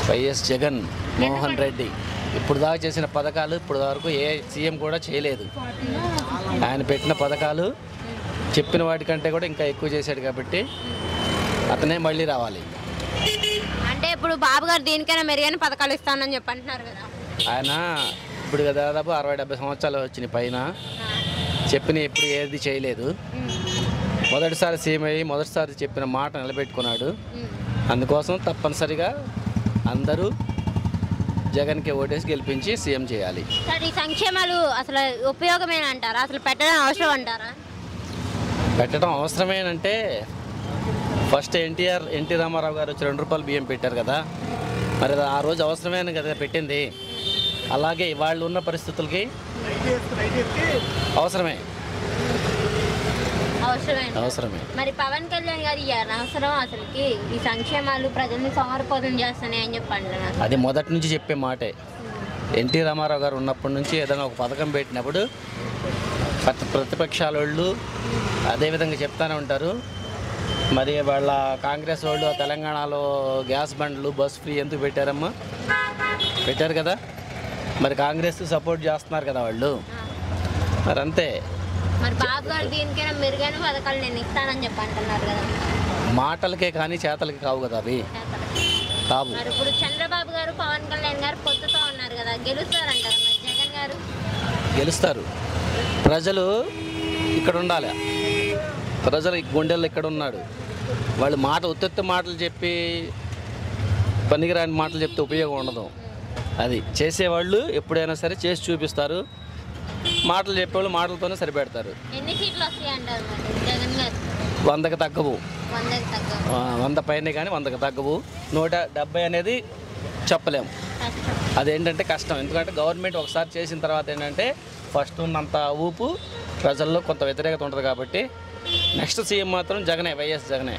YS Jagan Mohan Reddy ఇప్పుడు దాకా చేసిన పథకాలు ఇప్పుడు వరకు ఏ సీఎం కూడా చేయలేదు. ఆయన పెట్టిన పథకాలు చెప్పిన వాటికంటే కూడా ఇంకా ఎక్కువ చేశాడు కాబట్టి అతనే మళ్ళీ రావాలి. అంటే ఇప్పుడు బాబు గారు దీనికైనా మెరుగైన పథకాలు ఇస్తానని చెప్పి అంటున్నారు కదా. ఆయన ఇప్పుడు దాదాపు 60-70 సంవత్సరాలు వచ్చినాయి పైన, చెప్పిన ఎప్పుడు ఏది చేయలేదు. మొదటిసారి సీఎం అయ్యి మొదటిసారి చెప్పిన మాట నిలబెట్టుకున్నాడు. అందుకోసం తప్పనిసరిగా అందరూ జగన్కి ఓటేసి గెలిపించి సీఎం చేయాలి. సార్, ఈ సంక్షేమాలు అసలు ఉపయోగమేనా అంటారా? అసలు పెట్టడం అవసరం అంటారా? పెట్టడం అవసరమేనంటే ఫస్ట్ ఎన్టీ రామారావు గారు వచ్చి 2 రూపాయలు బియ్యం పెట్టారు కదా, మరి ఆ రోజు అవసరమేన కదా పెట్టింది. అలాగే వాళ్ళు ఉన్న పరిస్థితులకి అవసరమే. మరి పవన్ కళ్యాణ్ గారు అవసరం అసలుకి ఈ సంక్షేమాలు ప్రజల్ని సమర్పదం చేస్తాయి అని చెప్పి అంటున్నారు. అది మొదటి నుంచి చెప్పే మాటే. ఎన్టీ రామారావు గారు ఉన్నప్పటి నుంచి ఏదైనా ఒక పథకం పెట్టినప్పుడు ప్రతిపక్షాల వాళ్ళు అదేవిధంగా చెప్తానే ఉంటారు. మరి వాళ్ళ కాంగ్రెస్ వాళ్ళు తెలంగాణలో గ్యాస్ బండ్లు బస్ ఫ్రీ ఎందుకు పెట్టారమ్మా? పెట్టారు కదా, మరి కాంగ్రెస్ సపోర్ట్ చేస్తున్నారు కదా వాళ్ళు, మరి అంతే. మరి బాబు గారు దీనికైనా మెరుగైన పథకాలు నేను ఇస్తానని చెప్పి అంటున్నారు కదా. మాటలకే కానీ చేతలకి కావు కదా అవి, కావు. మరి ఇప్పుడు చంద్రబాబు గారు పవన్ కళ్యాణ్ గారు పొత్తుతో ఉన్నారు కదా, గెలుస్తారంటారు. మరి జగన్ గారు గెలుస్తారు. ప్రజలు ఇక్కడ ఉండాలి, ప్రజలు గుండెల్లో ఇక్కడ ఉన్నాడు. వాళ్ళు ఉత్తెత్తు మాటలు చెప్పి పనికిరాని మాటలు చెప్తే ఉపయోగం ఉండదు. అది చేసేవాళ్ళు ఎప్పుడైనా సరే చేసి చూపిస్తారు. మాటలు చెప్పేవాళ్ళు మాటలతోనే సరిపెడతారు. ఎన్ని సీట్లు వస్తాయి అంటారు జగన్ గారు? 100కి తగ్గవు, 100 పైనే కానీ 100కి తగ్గవు. 170 అనేది చెప్పలేము. అదేంటంటే కష్టం. ఎందుకంటే గవర్నమెంట్ ఒకసారి చేసిన తర్వాత ఏంటంటే ఫస్ట్ ఉన్నంత ఊపు ప్రజల్లో కొంత వ్యతిరేకత ఉంటుంది కాబట్టి నెక్స్ట్ సీఎం మాత్రం జగనే, వైఎస్ జగనే.